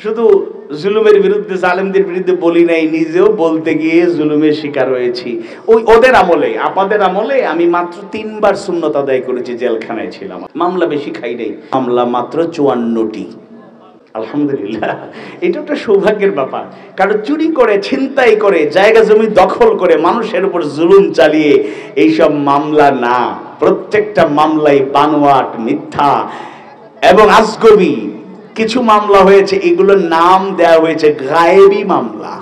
শুধু জুলুমের বিরুদ্ধে, জালেমদের বিরুদ্ধে বলি নাই, নিজেও বলতে গিয়ে জুলুমের শিকার হয়েছি। ওদের আমলে, আপাদের আমলে আমি মাত্র 3 বার সুন্নত আদায় করেছি, জেলখানায় ছিলাম। মামলা বেশি খাই নাই, মামলা মাত্র 54টি। আলহামদুলিল্লাহ, এটা একটা সৌভাগ্যের ব্যাপার। কারণ চুরি করে, ছিনতাই করে, জায়গা জমি দখল করে, মানুষের উপর জুলুম চালিয়ে এইসব মামলা না। প্রত্যেকটা মামলাই বানোয়াট, মিথ্যা এবং আজগবি। কিছু মামলা হয়েছে, এগুলোর নাম দেওয়া হয়েছে গায়েবী মামলা।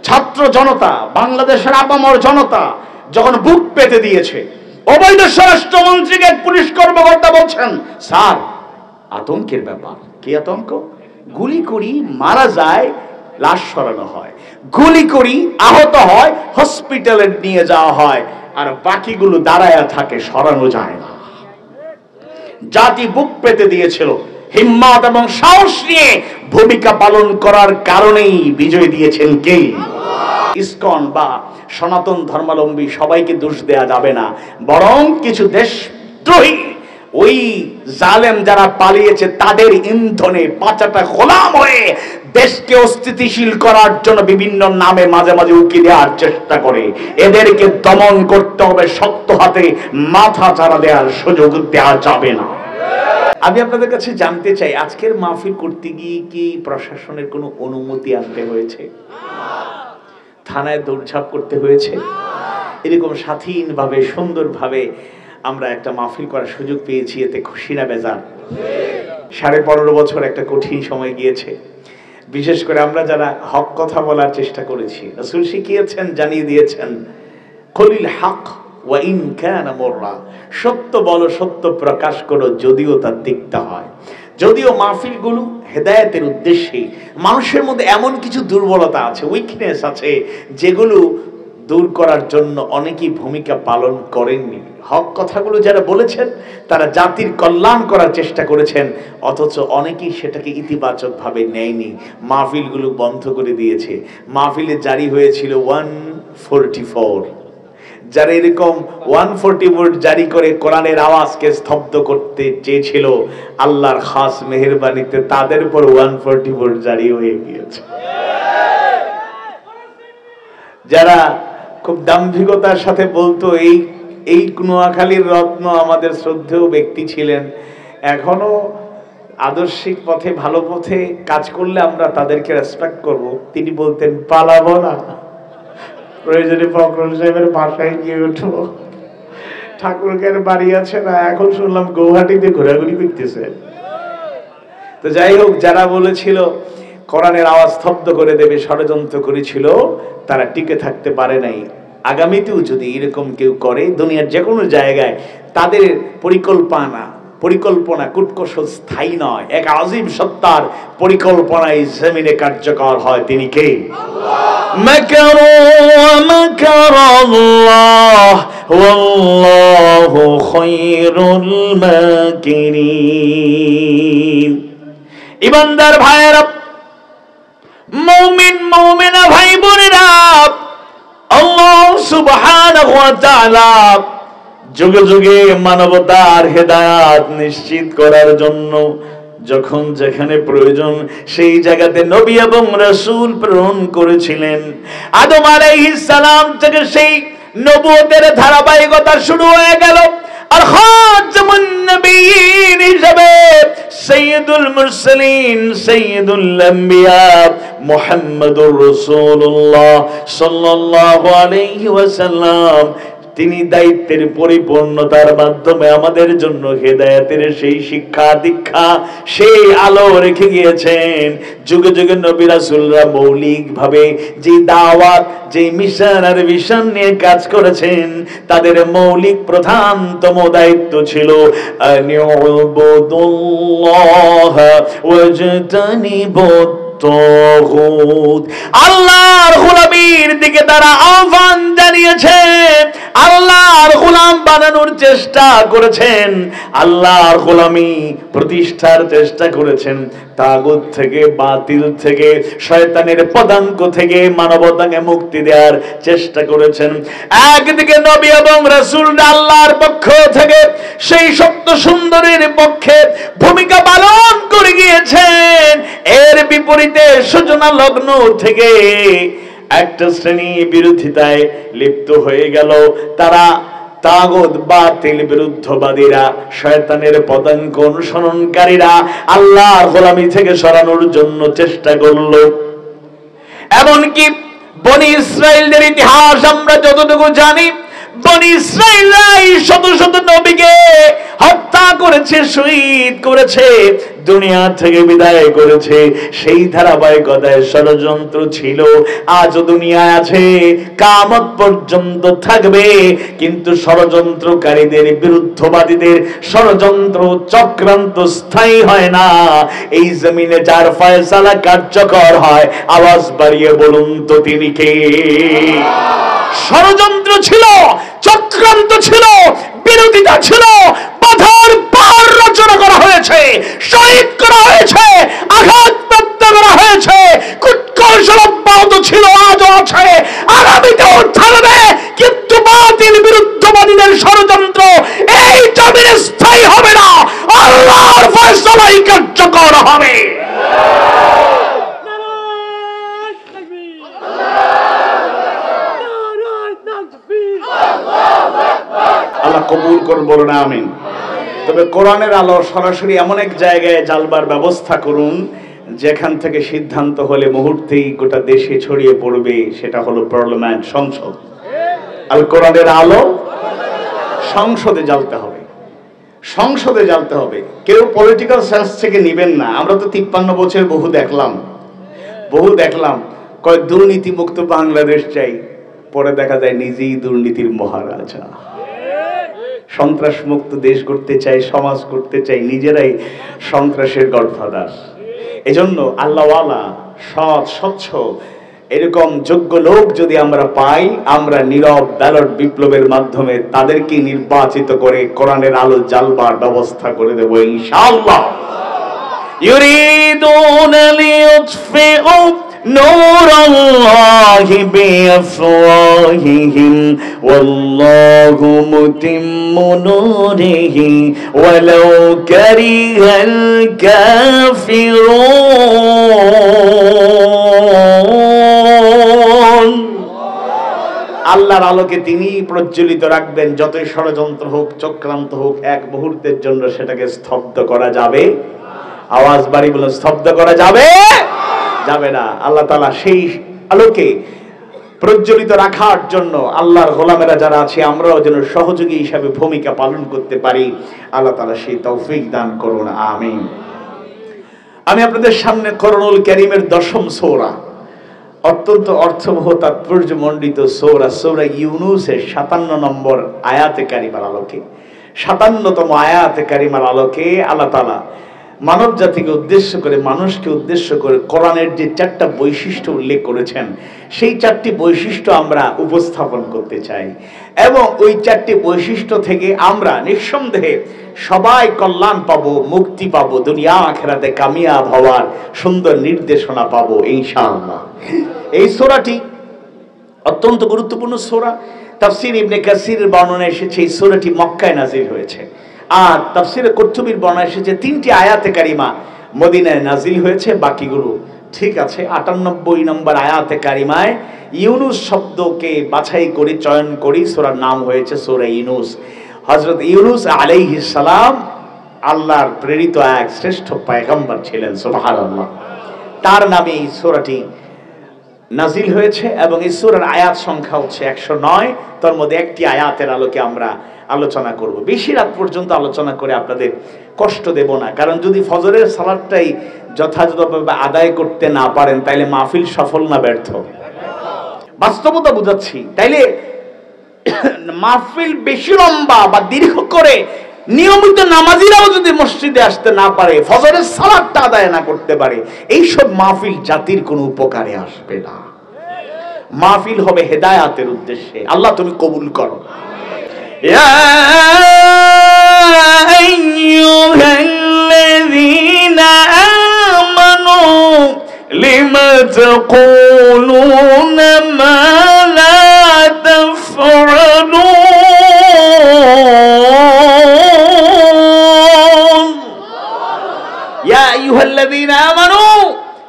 ছাত্র জনতা, বাংলাদেশের আপামর জনতা যখন বুক পেতে দিয়েছে, অবৈধ স্বরাষ্ট্রমন্ত্রীকে পুলিশ কর্মকর্তা বলছেন, স্যার আতঙ্কের ব্যাপার। কি আতঙ্ক? গুলি করি মারা যায়, লাশ সরানো হয়, গুলি করি আহত হয়, হসপিটালে নিয়ে যাওয়া হয়, আর বাকিগুলো দাঁড়ায়া থাকে, সরানো যায় না। জাতি বুক পেতে দিয়েছিল, হিম্মত এবং সাহস নিয়ে ভূমিকা পালন করার কারণেই বিজয় দিয়েছেন কে? ইসকন বা সনাতন ধর্মাবলম্বী সবাইকে দোষ দেয়া যাবে না, বরং কিছু দেশদ্রোহী ওই জালেম যারা পালিয়েছে তাদের ইন্ধনে পাঁচাটা গোলাম হয়ে দেশকে অস্থিতিশীল করার জন্য বিভিন্ন নামে মাঝে মাঝে উকি দেওয়ার চেষ্টা করে। এদেরকে দমন করতে হবে, শক্ত হাতে মাথা চাড়া দেওয়ার সুযোগ দেওয়া যাবে না। আমি আপনাদের কাছে জানতে চাই, আজকের মাহফিল করতে গিয়ে কি প্রশাসনের কোনো অনুমতি আনতে হয়েছে? থানায় দৌড়ঝাঁপ করতে হয়েছে? এরকম স্বাধীনভাবে সুন্দরভাবে আমরা একটা মাহফিল করার সুযোগ পেয়েছি, এতে খুশি না বেজার? 15.5 বছর একটা কঠিন সময় গিয়েছে। বিশেষ করে আমরা যারা হক কথা বলার চেষ্টা করেছি, রাসূল শিখিয়েছেন, জানিয়ে দিয়েছেন, কুলিল হক ওয়া ইন কানা মুররা, সত্য বলো, সত্য প্রকাশ করো, যদিও তা তিক্ত হয়। যদিও মাহফিলগুলো হেদায়েতের উদ্দেশ্যে, মানুষের মধ্যে এমন কিছু দুর্বলতা আছে, উইকনেস আছে, যেগুলো দূর করার জন্য অনেকেই ভূমিকা পালন করেননি। হক কথাগুলো যারা বলেছেন তারা জাতির কল্যাণ করার চেষ্টা করেছেন, অথচ অনেকেই সেটাকে ইতিবাচকভাবে নেয়নি, মাহফিলগুলো বন্ধ করে দিয়েছে। মাহফিলে জারি হয়েছিল 144। যারা এরকম 144 জারি করে কোরআনের আওয়াজকে স্তব্ধ করতে চেয়েছিল, আল্লাহর খাস মেহেরবানিতে তাদের উপর 144 জারি হয়ে গিয়েছে। যারা খুব দাম্ভিকতার সাথে বলতো, এই নোয়াখালীর রত্ন আমাদের শ্রদ্ধেয় ব্যক্তি ছিলেন, এখনো আদর্শিক পথে, ভালো পথে কাজ করলে আমরা তাদেরকে রেসপেক্ট করব। তিনি বলতেন, পালাবো না, প্রয়োজনে ফখরুল সাহেবের বাসায় গিয়ে উঠবো। ঠাকুরকের বাড়ি আছে না, এখন শুনলাম গৌহাটিতে ঘোরাঘুরি করতেছে। তো যাই হোক, যারা বলেছিল কোরআনের আওয়াজ স্তব্ধ করে দেবে, ষড়যন্ত্র করেছিল, তারা টিকে থাকতে পারে নাই। আগামীতেও যদি এরকম কেউ করে, দুনিয়ার যে কোনো জায়গায়, তাদের পরিকল্পনা কুটকৌশল স্থায়ী নয়, এক আযীম সত্তার পরিকল্পনায় জমিনে কার্যকর হয়। তিনি কে? মাকারু ওয়া মাকারাল্লাহ ওয়াল্লাহু খায়রুল মাকিরিন। ইমানদার ভাইয়েরা, মুমিন মুমিনা ভাই বোনেরা, আল্লাহ সুবহানাহু ওয়া তাআলা যুগে যুগে মানবতার হেদায়েত নিশ্চিত করার জন্য যখন যেখানে প্রয়োজন সেই জায়গাতে নবী এবং রাসূল প্রেরণ করেছিলেন। আদম আলাইহিস সালাম থেকে সেই নবুয়তের ধারাবাহিকতা শুরু হয়ে গেল। আর খাতামুন নবিয়্যিন হিসেবে সাইয়্যিদুল মুরসালিন, সাইয়্যিদুল আম্বিয়া মুহাম্মদুর রাসূলুল্লাহ সাল্লাল্লাহু আলাইহি ওয়াসাল্লাম, তিনি দায়িত্বের পরিপূর্ণতার মাধ্যমে আমাদের জন্য হেদায়েতের সেই শিক্ষা দীক্ষা, সেই আলো রেখে গিয়েছেন। যুগে যুগে নবী রাসূলরা মৌলিকভাবে যে দাওয়াত, যে মিশন আর ভিশন নিয়ে কাজ করেছেন, তাদের মৌলিক প্রধানতম দায়িত্ব ছিল আনিউবুদুল্লাহ ওয়াজতানিবুত তাগুত। আল্লাহর গোলামির দিকে তারা আহ্বান জানিয়েছে, আল্লাহর গোলাম বানানোর চেষ্টা করেছেন, আল্লাহর গোলামি প্রতিষ্ঠার চেষ্টা করেছেন। তাগুত থেকে, বাতিল থেকে, শয়তানের পদাঙ্ক থেকে মানবতাকে মুক্তি দেওয়ার চেষ্টা করেছেন। একদিকে নবী এবং রাসূল আল্লাহর পক্ষ থেকে সেই সত্য সুন্দরীর পক্ষে ভূমিকা পালন করে গিয়েছেন। এর বিপরীতে সূচনা লগ্ন থেকে একটা শ্রেণী বিরোধিতায় লিপ্ত হয়ে গেল। তারা তাগুত, বাতিল, বিরুদ্ধবাদীরা, শয়তানের পদাঙ্ক অনুসরণকারীরা আল্লাহর গোলামি থেকে সরানোর জন্য চেষ্টা করল। এমনকি বনি ইসরাইলের ইতিহাস আমরা যতটুকু জানি, বনি ইসরাইলরাই শত শত নবীকে হত্যা করেছে, শহীদ করেছে, দুনিয়া থেকে বিদায় করেছে। সেই ধারাবাহিকতায় ষড়যন্ত্র ছিল, আজও দুনিয়ায় আছে, কিয়ামত পর্যন্ত থাকবে। কিন্তু ষড়যন্ত্রকারীদের, বিরুদ্ধবাদীদের ষড়যন্ত্র চক্রান্ত স্থায়ী হয় না। এই জমিনে যার ফয়সালা কার্যকর হয়, আওয়াজ বাড়িয়ে বলুন তো তিনি কে? ষড়যন্ত্র ছিল, চক্রান্ত ছিল, বিরোধিতা ছিল, বাধার পাহাড় রচনা করা হয়েছে, শহীদ করা হয়েছে, আঘাতপ্রাপ্ত করা হয়েছে, কূটকৌশল অব্যাহত ছিল, আজও আছে, আগামীতেও থাকবে। কিন্তু বাতিল বিরুদ্ধবাদীদের ষড়যন্ত্র এই জমিনে স্থায়ী হবে না, আল্লাহর ফয়সালাই কার্যকর হবে। আল্লাহ কবুল করুন, বলুন আমিন। তবে কোরআনের আলো সরাসরি এমন এক জায়গায় জ্বালবার ব্যবস্থা করুন যেখান থেকে সিদ্ধান্ত হলে মুহূর্তেই গোটা দেশে ছড়িয়ে পড়বে, সেটা হলো পার্লামেন্ট, সংসদ। আল কোরআনের আলো সংসদে জ্বালতে হবে, সংসদে জ্বালতে হবে। কেউ পলিটিক্যাল সেন্স থেকে নিবেন না। আমরা তো 53 বছর বহু দেখলাম কয় দুর্নীতি মুক্ত বাংলাদেশ চাই, পরে দেখা যায় নিজেই দুর্নীতির মহারাজা। সন্ত্রাস মুক্ত দেশ করতে চাই, সমাজ করতে চাই, নিজেরাই সন্ত্রাসের গডফাদার। এজন্য আল্লাহওয়ালা, সৎ, স্বচ্ছ এরকম যোগ্য লোক যদি আমরা পাই, আমরা নীরব ব্যালট বিপ্লবের মাধ্যমে তাদেরকে নির্বাচিত করে কোরআনের আলো জ্বালবার ব্যবস্থা করে দেব ইনশাআল্লাহ। ইউরিদুনা লিইউতফিউ نور الله بأفواههم والله متم نوره ولو كره الكافرون। আল্লাহর আলোকে তিনি প্রজ্বলিত রাখবেন। যতই ষড়যন্ত্র হোক, চক্রান্ত হোক, এক মুহূর্তের জন্য সেটাকে স্তব্ধ করা যাবে। আওয়াজ বাড়ি বলুন, স্তব্ধ করা যাবে যাবে না। আল্লাহ তাআলা সেই আলোকে প্রজ্বলিত রাখার জন্য আল্লাহর গোলামেরা যারা আছে, আমরাও যেন সহযোগী হিসাবে ভূমিকা পালন করতে পারি। আল্লাহ তাআলা সেই তৌফিক দান করুন, আমিন। আমি আপনাদের সামনে কোরআনুল কারীমের 10ম সূরা, অত্যন্ত অর্থবহ তাৎপর্যমণ্ডিত সূরা, সূরা ইউনূসের 57 নম্বর আয়াতে কারিমার আলোকে, 57তম আয়াতে কারিমার আলোকে আল্লাহ তাআলা মানব জাতিকে উদ্দেশ্য করে, মানুষকে উদ্দেশ্য করে কোরআনের যে 4টা বৈশিষ্ট্য উল্লেখ করেছেন, সেই 4টি বৈশিষ্ট্য আমরা উপস্থাপন করতে চাই। এবং ওই 4টি বৈশিষ্ট্য থেকে আমরা নিঃসন্দেহে সবাই কল্যাণ পাবো, মুক্তি পাবো, দুনিয়া আখিরাতে কামিয়াব হওয়ার সুন্দর নির্দেশনা পাবো ইনশাআল্লাহ। এই সূরাটি অত্যন্ত গুরুত্বপূর্ণ সূরা। তাফসীর ইবনে কাসিরের বর্ণনা এসেছে এই সূরাটি মক্কায় নাজিল হয়েছে। আর তাফসীরে কুরতুবীর বর্ণনা এসেছে 3টি আয়াতে কারিমা মদিনায় নাজিল হয়েছে, বাকিগুলো ঠিক আছে। 98 নম্বর আয়াতে কারিমায় ইউনুস শব্দকে বাছাই করে চয়ন করি সূরার নাম হয়েছে সূরা ইউনুস। হযরত ইউনুস আলাইহিস সালাম আল্লাহর প্রেরিত এক শ্রেষ্ঠ পয়গম্বর ছিলেন, সুবহানাল্লাহ। তার নামে এই সূরাটি নাজিল হয়েছে এবং এই সূরার আয়াত সংখ্যা হচ্ছে 109। তার মধ্যে একটি আয়াতের আলোকে আমরা আলোচনা করব। বেশি রাত পর্যন্ত আলোচনা করে আপনাদের কষ্ট দেব না, কারণ যদি ফজরের সালাতটাই যথাযথভাবে আদায় করতে না পারেন তাইলে মাহফিল সফল না ব্যর্থ? বাস্তবতা বুঝাচ্ছি। তাইলে মাহফিল বেশি লম্বা বা দীর্ঘ করে নিয়মিত নামাজিরাও যদি মসজিদে আসতে না পারে, ফজরের সালাতটা আদায় না করতে পারে, এইসব মাহফিল জাতির কোনো উপকারে আসবে না। মাহফিল হবে হেদায়াতের উদ্দেশ্যে। আল্লাহ তুমি কবুল করো। يا أيها الذين تقولون ما لا تفعلون يا أيها الذين آمنوا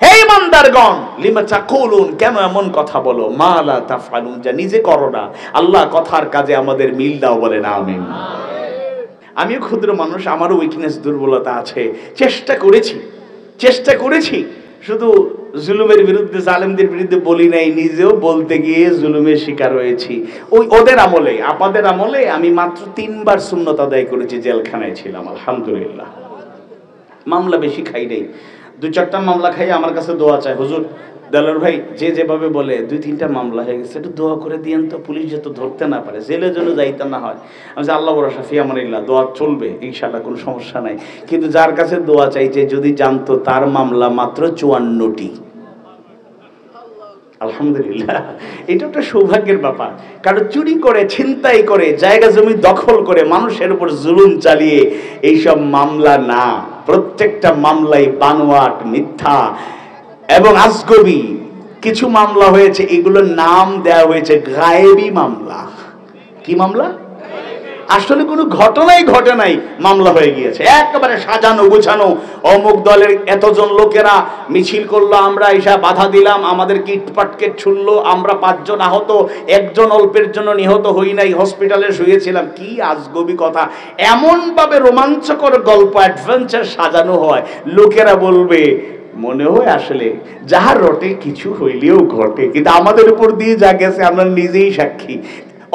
হে ইমানদারগণ লিমা তাকুলুন কেন এমন কথা বলো মা লা তাফআলুন যা নিজে করো না আল্লাহ কথার কাজে আমাদের মিল দাও বলেন আমিন। আমিও ক্ষুদ্র মানুষ, আমারও উইকনেস দুর্বলতা আছে, চেষ্টা করেছি শুধু জুলুমের বিরুদ্ধে জালেমদের বিরুদ্ধে বলি নাই, নিজেও বলতে গিয়ে জুলুমের শিকার হয়েছি। ওদের আমলে আপাদের আমলে আমি মাত্র 3 বার সুন্নত আদায় করেছি, জেলখানায় ছিলাম আলহামদুলিল্লাহ। মামলা বেশি খাই নাই, 2-4টা মামলা খাই আমার কাছে দোয়া চাই, হুজুর দেলোয়ার ভাই যে যেভাবে বলে 2-3টা মামলা হয়ে গেছে একটু দোয়া করে দিয়েন তো, পুলিশ যাতে ধরতে না পারে, জেলের জন্য যাইতে না হয়। আমি যে আল্লাহ ভরসা ফি আমানিল্লাহ, দোয়া চলবে ইনশাআল্লাহ, কোনো সমস্যা নাই। কিন্তু যার কাছে দোয়া চাইছে যদি জানতো তার মামলা মাত্র 54টি, আলহামদুলিল্লাহ। এটা একটা সৌভাগ্যের ব্যাপার, কারণ চুরি করে, ছিনতাই করে, জায়গা জমি দখল করে, মানুষের উপর জুলুম চালিয়ে এইসব মামলা না। প্রত্যেকটা মামলাই বানোয়াট, মিথ্যা এবং আজগবি। কিছু মামলা হয়েছে, এগুলোর নাম দেওয়া হয়েছে গায়েবী মামলা। কি মামলা? আসলে কোনো ঘটনাই ঘটে নাই, মামলা হয়ে গিয়েছে, একেবারে সাজানো গুছানো। অমুক দলের এতজন লোকেরা মিছিল করলো, আমরা এসে বাধা দিলাম, আমাদের কিটপাটকে ছুড়লো, আমরা 5 জন আহত, 1 জন অল্পের জন্য নিহত হই নাই, হসপিটালে শুয়েছিলাম। কি আজগবি কথা! এমন ভাবে রোমাঞ্চকর গল্প, অ্যাডভেঞ্চার সাজানো হয়, লোকেরা বলবে মনে হয় আসলে যাহার রটে কিছু হইলেও ঘটে। কিন্তু আমাদের উপর দিয়ে যা গেছে আমরা নিজেই সাক্ষী।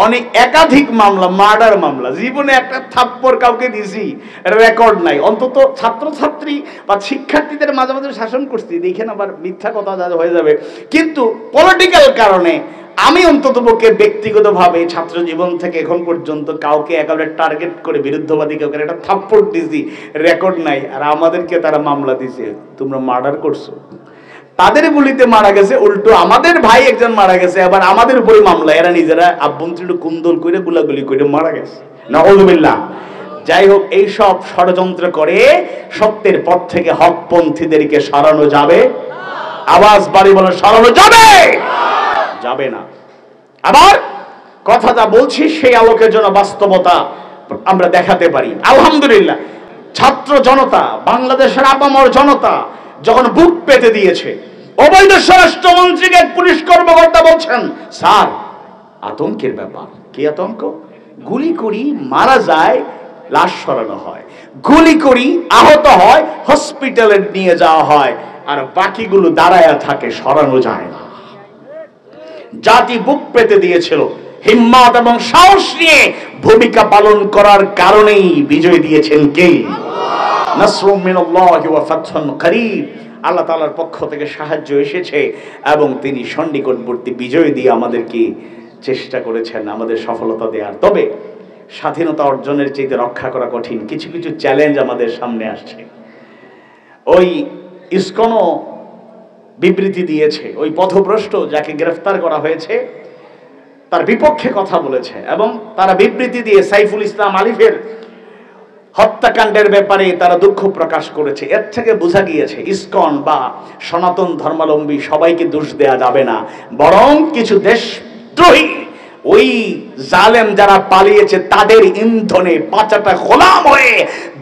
অনেক একাধিক মামলা, মার্ডার মামলা, জীবনে একটা থাপ্পড় কাউকে দিছি রেকর্ড নাই। অন্তত ছাত্রছাত্রী বা শিক্ষার্থীদের মাঝে মাঝে শাসন করছি, দেখেন আবার মিথ্যা কথা হয়ে যাবে। কিন্তু পলিটিক্যাল কারণে আমি অন্তত পক্ষে ব্যক্তিগতভাবে ছাত্র জীবন থেকে এখন পর্যন্ত কাউকে একেবারে টার্গেট করে, বিরুদ্ধবাদী কাউকে একটা থাপ্পড় দিছি, রেকর্ড নাই। আর আমাদেরকে তারা মামলা দিছে, তোমরা মার্ডার করছো। তাদের গুলিতে মারা গেছে, উল্টো আমাদের ভাই একজন মারা গেছে, আবার আমাদের উপরে মামলা। এরা নিজেরা আভ্যন্তরীণ কুন্দল করে গুলাগুলি করে মারা গেছে, নাউযুবিল্লাহ। যাই হোক, এই সব ষড়যন্ত্র করে সত্যের পথ থেকে হকপন্থীদেরকে সরানো যাবে? আওয়াজ বাড়ি বলে সরানো যাবে? যাবে না। আবার কথা যা বলছি সেই আলোকের জন্য বাস্তবতা আমরা দেখাতে পারি। আলহামদুলিল্লাহ, ছাত্র জনতা, বাংলাদেশের আপামর জনতা যখন বুক পেতে দিয়েছে, অবৈধ স্বরাষ্ট্রমন্ত্রীকে পুলিশ কর্মকর্তা বলছেন, স্যার আতঙ্কের ব্যাপার। কি আতঙ্ক? গুলি করি মারা যায়, লাশ সরানো হয়, গুলি করি আহত হয়, হসপিটালে নিয়ে যাওয়া হয়, আর বাকিগুলো দাঁড়ায়া থাকে, সরানো যায় না। জাতি বুক পেতে দিয়েছিল, হিম্মত এবং সাহস নিয়ে ভূমিকা পালন করার কারণেই বিজয় দিয়েছেন কে? নাসরুম মিনাল্লাহি ওয়া ফাতহুন করিব। আল্লাহ তাআলার পক্ষ থেকে সাহায্য এসেছে এবং তিনি সন্নিকটবর্তী বিজয় দিয়ে আমাদেরকে চেষ্টা করেছেন আমাদের সফলতা দেওয়ার। তবে স্বাধীনতা অর্জনের চেয়ে রক্ষা করা কঠিন। কিছু কিছু চ্যালেঞ্জ আমাদের সামনে আসছে। ওই ইসকনও বিবৃতি দিয়েছে, ওই পথভ্রষ্ট যাকে গ্রেফতার করা হয়েছে তার বিপক্ষে কথা বলেছে, এবং তারা বিবৃতি দিয়ে সাইফুল ইসলাম আলিফের হত্যাকাণ্ডের ব্যাপারে তারা দুঃখ প্রকাশ করেছে। এর থেকে বোঝা গিয়েছে ইসকন বা সনাতন ধর্মাবলম্বী সবাইকে দোষ দেয়া যাবে না, বরং কিছু দেশদ্রোহী ওই জালেম যারা পালিয়েছে তাদের ইন্ধনে পাঁচাটা গোলাম হয়ে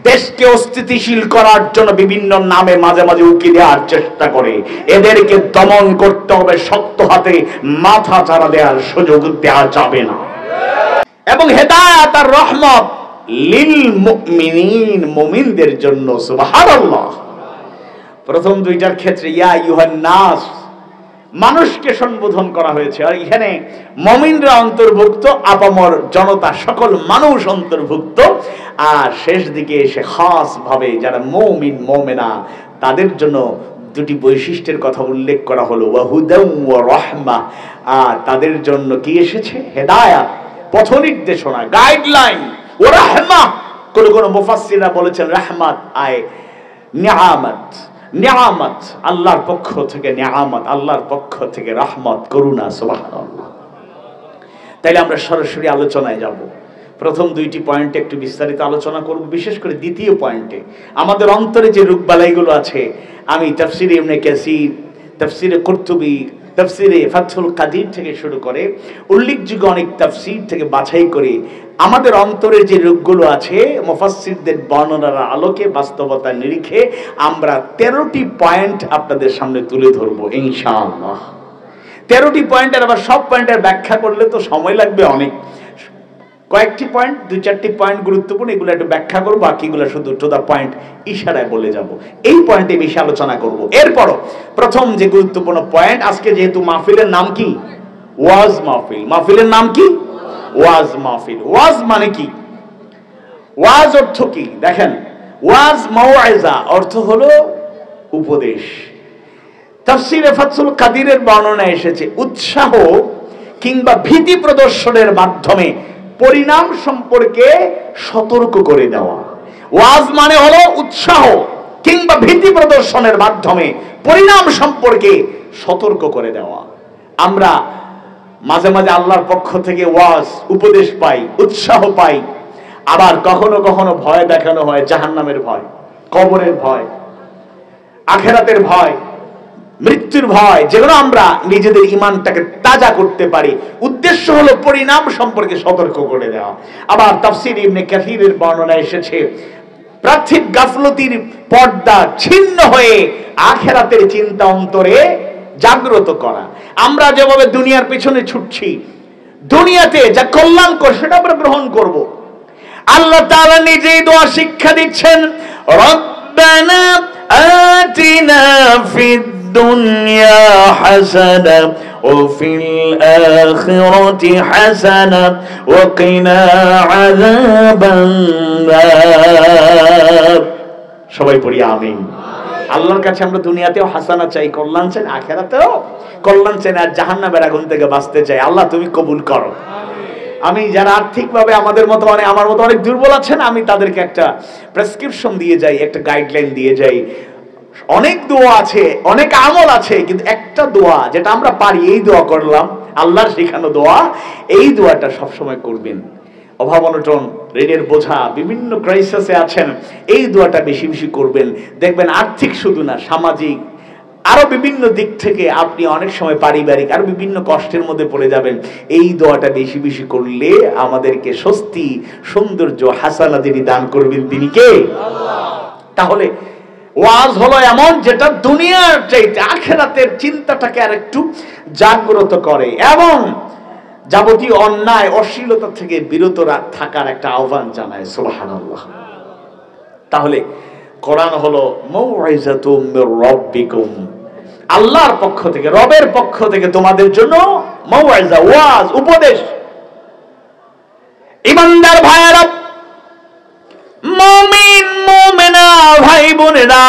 দেশকে অস্থিতিশীল করার জন্য বিভিন্ন নামে মাঝে মাঝে উকি দেওয়ার চেষ্টা করে। এদেরকে দমন করতে হবে, শক্ত হাতে মাথা চাড়া দেওয়ার সুযোগ দেওয়া যাবে না। এবং হেদায়েত আর রহমত লিল মুমিনিন, মুমিনদের জন্য। সুবহানাল্লাহ। প্রথম দুইটার ক্ষেত্রে ইয়া আইয়ুহান নাস, মানুষকে সম্বোধন করা হয়েছে, আর এখানে মুমিনরা অন্তর্ভুক্ত, আপামর জনতা, সকল মানুষ অন্তর্ভুক্ত। আর শেষ দিকে এসে খাস ভাবে যারা মুমিন মুমিনা তাদের জন্য দুটি বৈশিষ্ট্যের কথা উল্লেখ করা হলো, ওয়া হুদাম ওয়া রাহমা। আর তাদের জন্য কি এসেছে? হেদায়েত, পথ নির্দেশনা, গাইডলাইন। ও রাহমা, কোন কোন মুফাসসিররা বলেছেন রাহমাত আয় নিয়ামত, নিয়ামত আল্লাহর পক্ষ থেকে, নিয়ামত আল্লাহর পক্ষ থেকে, রহমত করুণা। সুবহানাল্লাহ। তাইলে আমরা সরাসরি আলোচনায় যাব। প্রথম দুইটি পয়েন্টে একটু বিস্তারিত আলোচনা করব, বিশেষ করে দ্বিতীয় পয়েন্টে আমাদের অন্তরে যে রোগবালাইগুলো আছে। আমি তাফসীরে ইবনে কাসীর, তাফসিরে কুরতুবী, তাফসিরে ফাথুল কাদির থেকে শুরু করে উল্লেখযোগ্য অনেক তাফসির থেকে বাছাই করে আমাদের অন্তরে যে রোগগুলো আছে মুফাসসিরদের বর্ণনার আলোকে বাস্তবতার নিরিখে আমরা 13টি পয়েন্ট আপনাদের সামনে তুলে ধরবো ইনশাআল্লাহ। 13টি পয়েন্টের আবার সব পয়েন্টের ব্যাখ্যা করলে তো সময় লাগবে অনেক। কয়েকটি পয়েন্ট, 2-4টি পয়েন্ট গুরুত্বপূর্ণ, এগুলো একটু ব্যাখ্যা করবো, বাকিগুলো শুধু টু দা পয়েন্ট ইশারায় বলে যাব। এই পয়েন্টে বেশি আলোচনা করব। এরপরও প্রথম যে গুরুত্বপূর্ণ পয়েন্ট, আজকে যেহেতু মাহফিলের নাম কি ওয়াজ মাহফিল, মাহফিলের নাম কি ওয়াজ মাহফিল। ওয়াজ মানে কি? ওয়াজ অর্থ কি? দেখেন, ওয়াজ মাওয়াইজা অর্থ হলো উপদেশ। তাফসিরে ফাথুল কাদিরের বর্ণনা এসেছে উৎসাহ কিংবা ভীতি প্রদর্শনের মাধ্যমে পরিণাম সম্পর্কে সতর্ক করে দেওয়া। ওয়াজ মানে হলো উৎসাহ কিংবা ভীতি প্রদর্শনের মাধ্যমে পরিণাম সম্পর্কে সতর্ক করে দেওয়া। আমরা মাঝে মাঝে আল্লাহর পক্ষ থেকে ওয়াজ উপদেশ পাই, উৎসাহ পাই, আবার কখনো কখনো ভয় দেখানো হয়, জাহান্নামের ভয়, কবরের ভয়, আখিরাতের ভয়, মৃত্যুর ভয়, যেগুলো আমরা নিজেদের ঈমানটাকে তাজা করতে পারি। উদ্দেশ্য হলো পরিণাম সম্পর্কে সতর্ক করে দেওয়া। আবার তাফসীর ইবনে কাসীরের বর্ণনা এসেছে পার্থিব গাফলতির পর্দা ছিন্ন হয়ে আখিরাতের চিন্তা অন্তরে জাগ্রত করা। আমরা যেভাবে দুনিয়ার পিছনে ছুটছি, দুনিয়াতে যা কল্যাণকর সেটা আমরা গ্রহণ করব। আল্লাহ তাআলা নিজেই দোয়া শিক্ষা দিচ্ছেন, রব্বানা আতিনা ফিদ দুনিয়া হাসানা ওয়া ফিল আখিরাতি হাসানা ওয়া কিনা আযাবান নার। সবাই পড়ি আমিন। আল্লাহর কাছে আমরা দুনিয়াতেও হাসানা চাই, কল্যাণ চাই, আখিরাতেও কল্যাণ চাই, আর জাহান্নামের আগুন থেকে বাঁচতে চাই। আল্লাহ তুমি কবুল করো। আমি যারা আর্থিকভাবে আমাদের মতো আমার মতো অনেক দুর্বল আছেন, আমি তাদেরকে একটা প্রেসক্রিপশন দিয়ে যাই, একটা গাইডলাইন দিয়ে যাই। অনেক দোয়া আছে, অনেক আমল আছে, কিন্তু একটা দোয়া যেটা আমরা পারি, এই দোয়া করলাম, আল্লাহর শেখানো দোয়া, এই দোয়াটা সবসময় করবেন। অভাব অনটন, ঋণের বোঝা, বিভিন্ন ক্রাইসিসে আছেন, এই দোয়াটা বেশি বেশি করবেন। দেখবেন আর্থিক শুধু না, সামাজিক আরো বিভিন্ন দিক থেকে আপনি অনেক সময় পারিবারিক আরো বিভিন্ন কষ্টের মধ্যে পড়ে যাবেন। এই দোয়াটা বেশি বেশি করলে আমাদেরকে স্বস্তি, সৌন্দর্য, হাসানা যিনি দান করবেন তিনি কে? আল্লাহ। তাহলে ওয়াজ হলো এমন যেটা দুনিয়ার চাইতে আখিরাতের চিন্তাটাকে আরেকটু জাগ্রত করে এবং যাবতীয় অন্যায় অশ্লীলতা থেকে বিরত থাকার একটা আহ্বান জানায়। সুবহানাল্লাহ। তাহলে কোরআন হলো মাউইযাতুম মির রাব্বিকুম, আল্লাহর পক্ষ থেকে, রবের পক্ষ থেকে তোমাদের জন্য মাউইযা, ওয়াজ, উপদেশ। ঈমানদার ভাইয়েরা, মুমিন মুমিনা ভাই বোনেরা,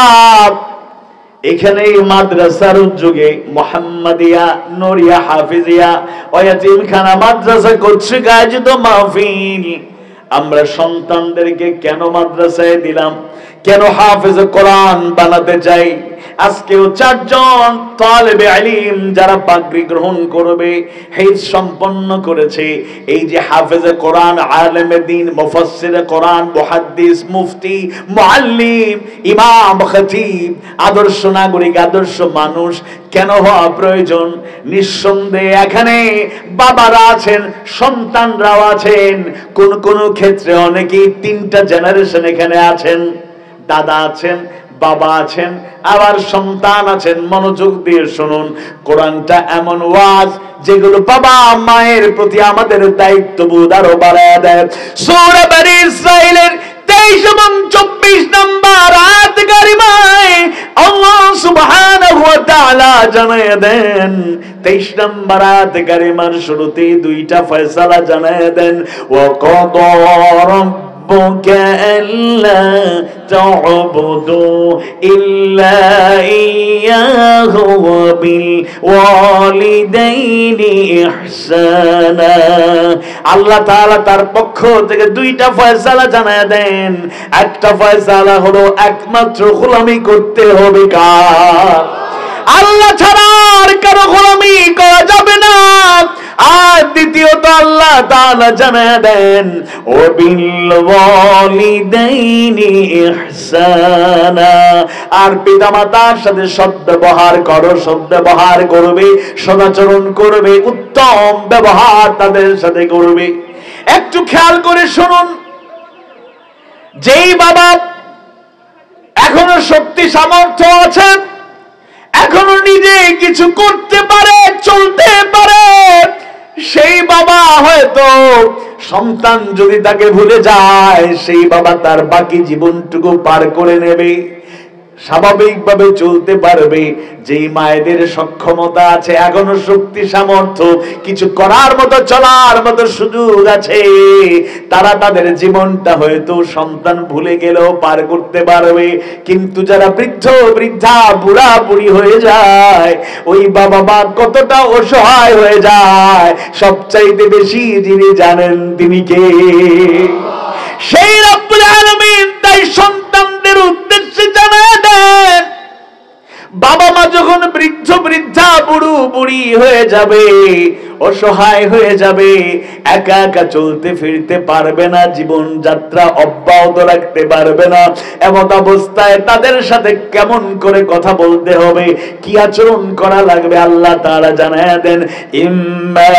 এখানে মাদ্রাসার উদ্যোগে মুহাম্মাদিয়া, নূরিয়া, হাফিজিয়া ও ইয়াতীমখানা মাদ্রাসা কর্তৃক আয়োজিত মাহফিল। আমরা সন্তানদেরকে কেন মাদ্রাসায় দিলাম, কেন হাফেজ কোরআন বানাতে চাই? আজকেও 4 জন তালেবে ইলম যারা পাগড়ি গ্রহণ করবে, হিফজ সম্পন্ন করেছে, এই যে হাফেজ কোরআন, আলেমে দ্বীন, মুফাসসির কোরআন, মুহাদ্দিস, মুফতি, মুআল্লিম, ইমাম, খতিব, আদর্শ নাগরিক, আদর্শ মানুষ কেন হওয়া প্রয়োজন? নিঃসন্দেহে এখানে বাবারা আছেন, সন্তানরাও আছেন, কোন কোন ক্ষেত্রে অনেকেই 3টা জেনারেশন এখানে আছেন। দাদা আছেন, বাবা আছেন, আবার সন্তান আছেন। মনোযোগ দিয়ে শুনুন, কোরআনটা এমন ওয়াজ যেগুলো বাবা মায়ের প্রতি আমাদের দায়িত্ববোধ আরো বাড়ায় দেয়। সূরা বনী ইসরাঈলের 23 এবং 24 নম্বর আয়াত কারিমায় আল্লাহ সুবহানাহু ওয়া তাআলা জানায় দেন, 23 নম্বর আয়াত কারিমার শুরুতেই 2টা ফয়সালা জানায় দেন, ওয়া কাদা ربك ألا تعبدوا إلا إياه وبالوالدين إحسانا। আল্লাহ তাআলা তার পক্ষ থেকে 2টা ফয়সালা জানায় দেন। একটা ফয়সালা হলো একমাত্র গোলামি করতে হবে কার? আল্লাহ ছাড়া আর কারো গোলামি করা যাবে না। আর দ্বিতীয় দ্বিতীয়ত আল্লাহ তাআলা জানায় দেন ও বিল ওয়ালিদাইনি ইহসানা, আর পিতামাতার সাথে সদ্ব্যবহার করো, সদ্ব্যবহার করবে, সদাচরণ করবে, উত্তম ব্যবহার তাদের সাথে করবে। একটু খেয়াল করে শুনুন, যেই বাবা এখনো শক্তি সামর্থ্য আছে, এখনো নিজে কিছু করতে পারে, চলতে পারে, সেই বাবা হয়তো সন্তান যদি তাকে ভুলে যায়, সেই বাবা তার বাকি জীবনটুকু পার করে নেবে, স্বাভাবিকভাবে চলতে পারবে। যেই মায়েদের সক্ষমতা আছে, এখনো শক্তি সামর্থ্য, কিছু করার মতো, চলার মতো সুযোগ আছে, তারা তাদের জীবনটা হয়তো সন্তান ভুলে গেলেও পার করতে পারবে। কিন্তু যারা বৃদ্ধ বৃদ্ধা বুড়া বুড়ি হয়ে যায়, ওই বাবা মা কতটা অসহায় হয়ে যায়, সবচাইতে বেশি যিনি জানেন তিনি কে? সেই রব্বুল আলামিন। তাই সন্তানদের উদ্দেশ্যে জানায় দেন, বাবা মা যখন বৃদ্ধ বৃদ্ধা বুড়ো বুড়ি হয়ে যাবে, অসহায় হয়ে যাবে, একা একা চলতে ফিরতে পারবে না, জীবন যাত্রা অব্যাহত রাখতে পারবে না, এমন অবস্থায় তাদের সাথে কেমন করে কথা বলতে হবে, কি আচরণ করা লাগবে, আল্লাহ তাআলা জানায় দেন ইম্মা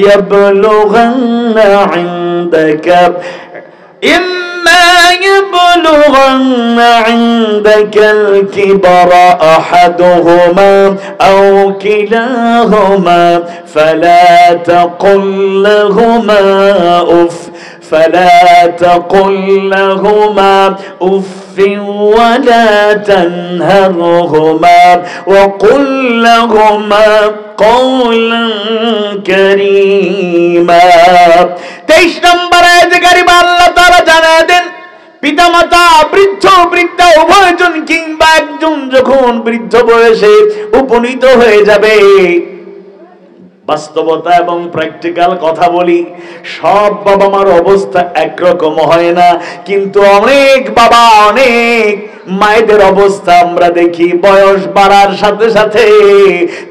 ইয়াবলুগান্না ইনদাকা إما يبلغن عندك الكبر أحدهما أو كلاهما فلا تقل لهما أف ولا تنهرهما وقل لهما قولا كريما। 23 নম্বর আয়াতে কারিমা আল্লাহ তাআলা জানায় দেন, পিতামাতা বৃদ্ধ বৃদ্ধা উভয়জন কিংবা একজন যখন বৃদ্ধ বয়সে উপনীত হয়ে যাবে, বাস্তবতা এবং প্র্যাকটিক্যাল কথা বলি, সব বাবা মার অবস্থা একরকম হয় না, কিন্তু অনেক বাবা অনেক মায়েদের অবস্থা আমরা দেখি বয়স বাড়ার সাথে সাথে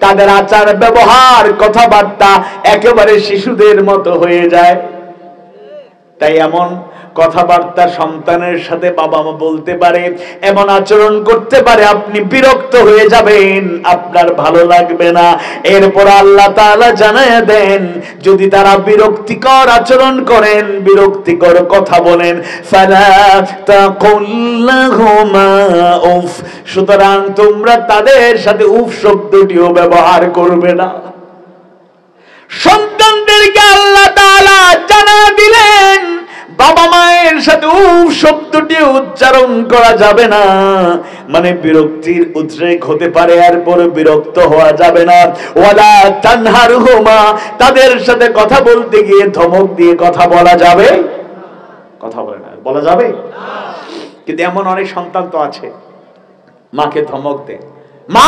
তাদের আচার ব্যবহার কথাবার্তা একেবারে শিশুদের মতো হয়ে যায়। তাই এমন কথাবার্তা সন্তানের সাথে বাবা মা বলতে পারে, এমন আচরণ করতে পারে, আপনি বিরক্ত হয়ে যাবেন, আপনার ভালো লাগবে না। এরপর আল্লাহ তাআলা জানায় দেন, যদি তারা বিরক্তিকর আচরণ করেন, বিরক্তিকর কথা বলেন, ফালা তাকুল লাহুমা উফ, সুতরাং তোমরা তাদের সাথে উফ শব্দটিও ব্যবহার করবে না। সন্তানদেরকে আল্লাহ তাআলা জানায় দিলেন, বাবা মায়ের সাথে উফ শব্দটি উচ্চারণ করা যাবে না, মানে বিরক্তির উদ্রেক হতে পারে, এরপরে বিরক্ত হওয়া যাবে না। ওয়ালা তানহারহুমা, তাদের সাথে কথা বলতে গিয়ে ধমক দিয়ে কথা বলা যাবে, কথা বলে না, বলা যাবে না। কিন্তু এমন অনেক সন্তান তো আছে, মাকে ধমক দেয়, মা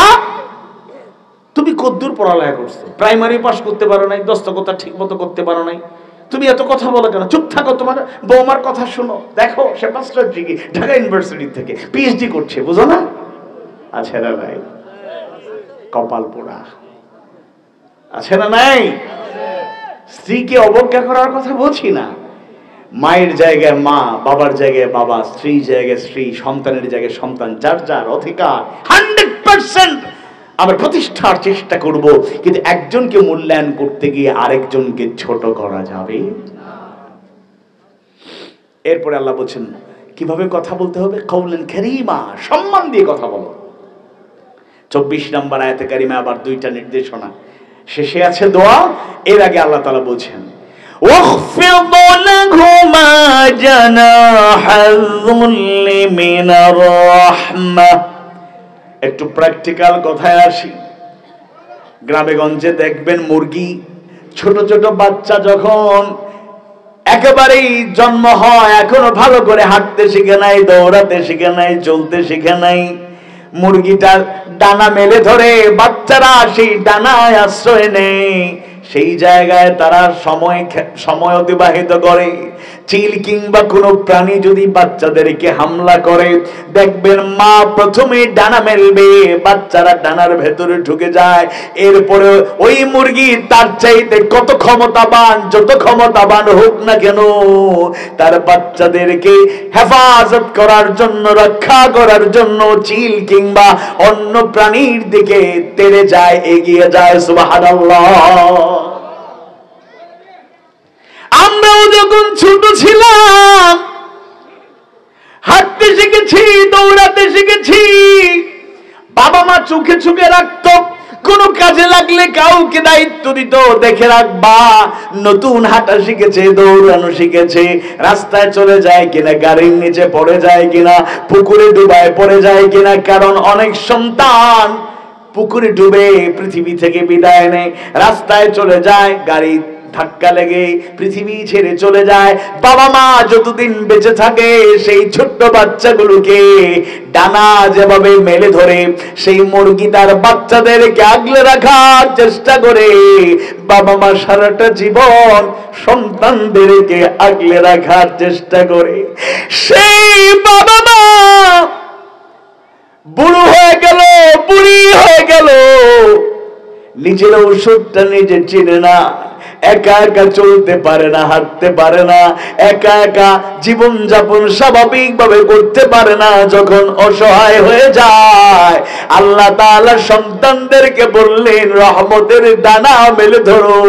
তুমি কদ্দূর পড়ালেখা করছো, প্রাইমারি পাস করতে পারো নাই, দস্তকতা ঠিক মতো করতে পারো নাই, তুমি এত কথা বলো কেন, চুপ থাকো, তোমার বৌমার কথা শোনো, দেখো সে মাস্টার ডিগ্রি ঢাকা ইউনিভার্সিটি থেকে পিএইচডি করছে, বুঝো না? আছে না ভাই? কপাল পোড়া আছে না নাই? স্ত্রীকে অবজ্ঞা করার কথা বলছি না, মায়ের জায়গায় মা, বাবার জায়গায় বাবা, স্ত্রীর জায়গায় স্ত্রী, সন্তানের জায়গায় সন্তান, যার যার অধিকার 100% আমরা প্রতিষ্ঠার চেষ্টা করব, কিন্তু একজনকে মূল্যায়ন করতে গিয়ে আরেকজনকে ছোট করা যাবে না। এরপরে আল্লাহ বলছেন কিভাবে কথা বলতে হবে, কাউলান কারীমা, সম্মান দিয়ে কথা বলো। 24 নম্বর আয়াতে কারিমা আবার দুইটা নির্দেশনা, শেষে আছে দোয়া, এর আগে আল্লাহ তাআলা বলছেন ওয়াখফিদ লাহুমা জানাহাল যুল্লি মিনার রাহমাহ। একটু প্র্যাকটিক্যাল কথায় আসি, গ্রামে গঞ্জে দেখবেন মুরগি, ছোট ছোট বাচ্চা যখন একেবারেই জন্ম হয়, এখনো ভালো করে হাঁটতে শিখে নাই, দৌড়াতে শিখে নাই, চলতে শিখে নাই, মুরগিটা ডানা মেলে ধরে, বাচ্চারা সেই ডানায় আশ্রয় নেয়, সেই জায়গায় তারা সময় অতিবাহিত করে। চিল কিংবা কোনো প্রাণী যদি বাচ্চাদেরকে হামলা করে, দেখবেন মা প্রথমে ডানা মেলবে, বাচ্চারা ডানার ভেতরে ঢুকে যায়। এরপরে ওই মুরগি তার চাইতে কত ক্ষমতাবান, যত ক্ষমতাবান হোক না কেন, তার বাচ্চাদেরকে হেফাজত করার জন্য, রক্ষা করার জন্য চিল কিংবা অন্য প্রাণীর দিকে তেড়ে যায়, এগিয়ে যায়। সুবহানাল্লাহ। আমরাও যখন ছোট ছিলাম হাঁটতে শিখেছি, দৌড়াতে শিখেছি, বাবা মা চোখে চোখে রাখতো, কোন কাজে লাগলে কাউকে দায়িত্ব দিত, দেখে রাখবা নতুন হাঁটা শিখেছে, দৌড়ানো শিখেছে, রাস্তায় চলে যায় কিনা, গাড়ির নিচে পড়ে যায় কিনা, পুকুরে ডুবায় পড়ে যায় কিনা। কারণ অনেক সন্তান পুকুরে ডুবে পৃথিবী থেকে বিদায় নেয়, রাস্তায় চলে যায়, গাড়ি ধাক্কা লেগে পৃথিবী ছেড়ে চলে যায়। বাবা মা যতদিন বেঁচে থাকে সেই ছোট্ট বাচ্চাগুলোকে ডানা যেভাবে মেলে ধরে, সেই মুরগি তার বাচ্চাদেরকে আগলে রাখার চেষ্টা করে, বাবা মা সারাটা জীবন সন্তানদেরকে আগলে রাখার চেষ্টা করে। সেই বাবা মা বুড়ো হয়ে গেল, বুড়ি হয়ে গেল, নিজের ঔষধটা নিজে চিনে না, একা একা চলতে পারে না, হাঁটতে পারে না, একা একা জীবন যাপন স্বাভাবিকভাবে করতে পারে না। যখন অসহায় হয়ে যায়, আল্লাহ তাআলা সন্তানদেরকে বললেন রহমতের ডানা মেলে ধরো,